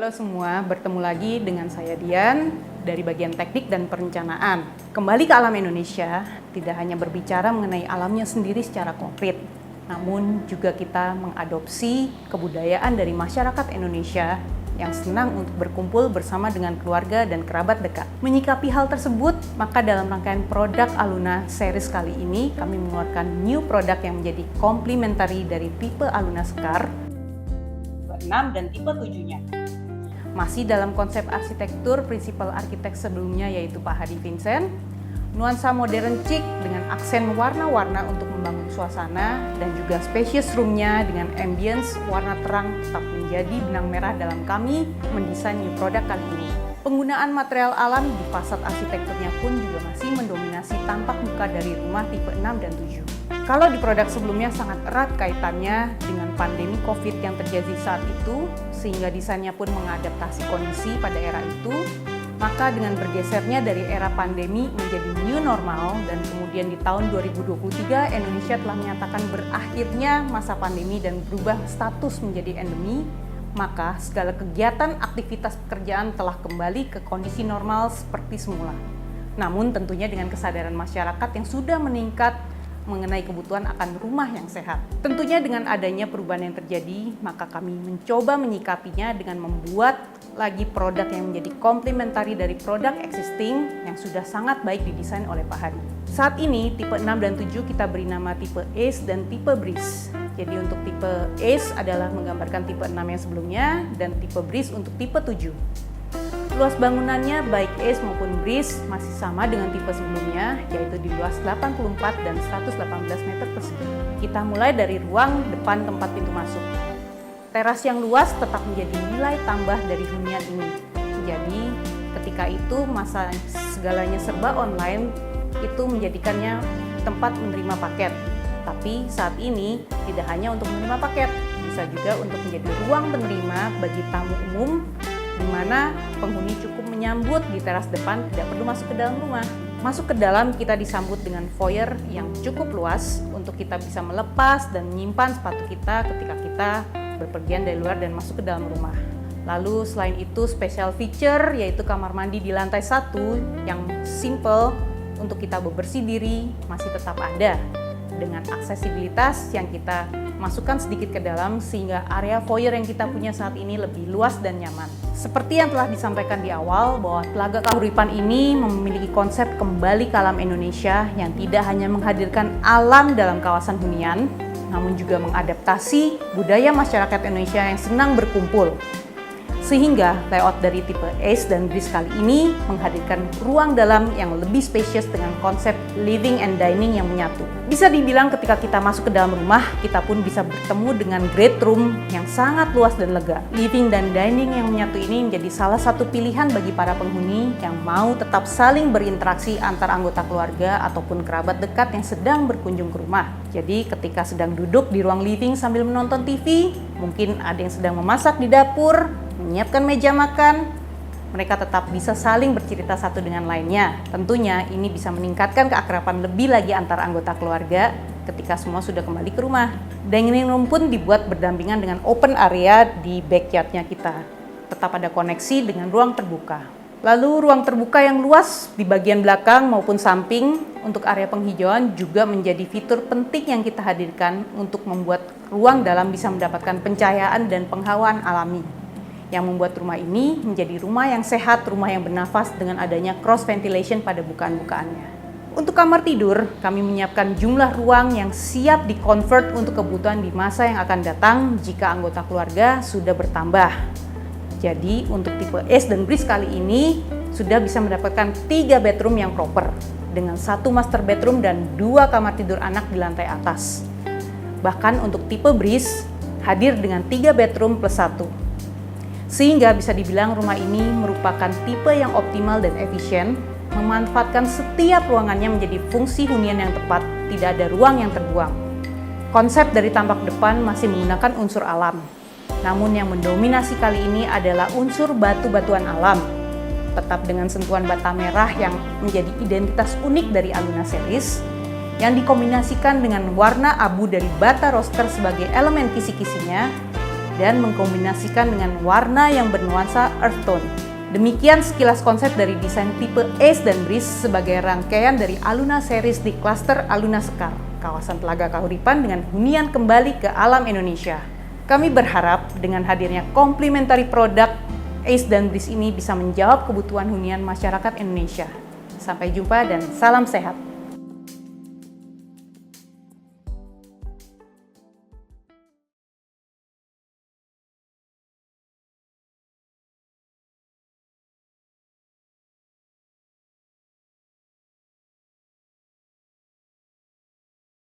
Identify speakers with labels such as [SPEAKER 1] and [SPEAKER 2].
[SPEAKER 1] Halo semua, bertemu lagi dengan saya Dian dari bagian teknik dan perencanaan. Kembali ke alam Indonesia, tidak hanya berbicara mengenai alamnya sendiri secara konkret, namun juga kita mengadopsi kebudayaan dari masyarakat Indonesia yang senang untuk berkumpul bersama dengan keluarga dan kerabat dekat. Menyikapi hal tersebut, maka dalam rangkaian produk Aluna series kali ini, kami mengeluarkan new produk yang menjadi komplementari dari tipe Aluna Sekar, tipe 6 dan tipe 7-nya. Masih dalam konsep arsitektur prinsipal arsitek sebelumnya yaitu Pak Hadi Vincent, nuansa modern chic dengan aksen warna-warna untuk membangun suasana dan juga spacious room-nya dengan ambience warna terang tetap menjadi benang merah dalam kami mendesain new produk kali ini. Penggunaan material alam di fasad arsitekturnya pun juga masih mendominasi tampak muka dari rumah tipe 6 dan 7. Kalau di produk sebelumnya sangat erat kaitannya dengan pandemi COVID yang terjadi saat itu, sehingga desainnya pun mengadaptasi kondisi pada era itu, maka dengan bergesernya dari era pandemi menjadi new normal dan kemudian di tahun 2023 Indonesia telah menyatakan berakhirnya masa pandemi dan berubah status menjadi endemi, maka segala kegiatan aktivitas pekerjaan telah kembali ke kondisi normal seperti semula. Namun tentunya dengan kesadaran masyarakat yang sudah meningkat mengenai kebutuhan akan rumah yang sehat. Tentunya dengan adanya perubahan yang terjadi, maka kami mencoba menyikapinya dengan membuat lagi produk yang menjadi komplementari dari produk existing yang sudah sangat baik didesain oleh Pak Hadi. Saat ini tipe 6 dan 7 kita beri nama tipe Ace dan tipe Breeze. Jadi untuk tipe Ace adalah menggambarkan tipe 6 yang sebelumnya dan tipe Breeze untuk tipe 7. Luas bangunannya baik Ace maupun Breeze masih sama dengan tipe sebelumnya, yaitu di luas 84 dan 118 meter persegi. Kita mulai dari ruang depan tempat pintu masuk. Teras yang luas tetap menjadi nilai tambah dari hunian ini. Jadi ketika itu masa segalanya serba online, itu menjadikannya tempat menerima paket. Tapi saat ini tidak hanya untuk menerima paket, bisa juga untuk menjadi ruang penerima bagi tamu umum, di mana penghuni cukup menyambut di teras depan, tidak perlu masuk ke dalam rumah. Masuk ke dalam kita disambut dengan foyer yang cukup luas untuk kita bisa melepas dan menyimpan sepatu kita ketika kita berpergian dari luar dan masuk ke dalam rumah. Lalu selain itu special feature yaitu kamar mandi di lantai 1 yang simple untuk kita bebersih diri masih tetap ada dengan aksesibilitas yang kita masukkan sedikit ke dalam sehingga area foyer yang kita punya saat ini lebih luas dan nyaman. Seperti yang telah disampaikan di awal bahwa Telaga Kahuripan ini memiliki konsep kembali ke alam Indonesia yang tidak hanya menghadirkan alam dalam kawasan hunian, namun juga mengadaptasi budaya masyarakat Indonesia yang senang berkumpul. Sehingga layout dari tipe Ace dan Breeze kali ini menghadirkan ruang dalam yang lebih spacious dengan konsep living and dining yang menyatu. Bisa dibilang ketika kita masuk ke dalam rumah, kita pun bisa bertemu dengan great room yang sangat luas dan lega. Living dan dining yang menyatu ini menjadi salah satu pilihan bagi para penghuni yang mau tetap saling berinteraksi antar anggota keluarga ataupun kerabat dekat yang sedang berkunjung ke rumah. Jadi ketika sedang duduk di ruang living sambil menonton TV, mungkin ada yang sedang memasak di dapur, menyiapkan meja makan, mereka tetap bisa saling bercerita satu dengan lainnya. Tentunya ini bisa meningkatkan keakraban lebih lagi antar anggota keluarga ketika semua sudah kembali ke rumah. Dining room pun dibuat berdampingan dengan open area di backyardnya kita. Tetap ada koneksi dengan ruang terbuka. Lalu ruang terbuka yang luas di bagian belakang maupun samping untuk area penghijauan juga menjadi fitur penting yang kita hadirkan untuk membuat ruang dalam bisa mendapatkan pencahayaan dan penghawaan alami, yang membuat rumah ini menjadi rumah yang sehat, rumah yang bernafas dengan adanya cross ventilation pada bukaan-bukaannya. Untuk kamar tidur, kami menyiapkan jumlah ruang yang siap di-convert untuk kebutuhan di masa yang akan datang jika anggota keluarga sudah bertambah. Jadi untuk tipe Ace dan Breeze kali ini sudah bisa mendapatkan 3 bedroom yang proper dengan 1 master bedroom dan 2 kamar tidur anak di lantai atas. Bahkan untuk tipe Breeze hadir dengan 3 bedroom plus 1. Sehingga bisa dibilang rumah ini merupakan tipe yang optimal dan efisien, memanfaatkan setiap ruangannya menjadi fungsi hunian yang tepat, tidak ada ruang yang terbuang. Konsep dari tampak depan masih menggunakan unsur alam, namun yang mendominasi kali ini adalah unsur batu-batuan alam, tetap dengan sentuhan bata merah yang menjadi identitas unik dari Aluna series, yang dikombinasikan dengan warna abu dari bata roster sebagai elemen kisi-kisinya, dan mengkombinasikan dengan warna yang bernuansa earth tone. Demikian sekilas konsep dari desain tipe Ace dan Breeze sebagai rangkaian dari Aluna series di klaster Aluna Sekar, kawasan Telaga Kahuripan dengan hunian kembali ke alam Indonesia. Kami berharap dengan hadirnya komplementari produk Ace dan Breeze ini bisa menjawab kebutuhan hunian masyarakat Indonesia. Sampai jumpa dan salam sehat.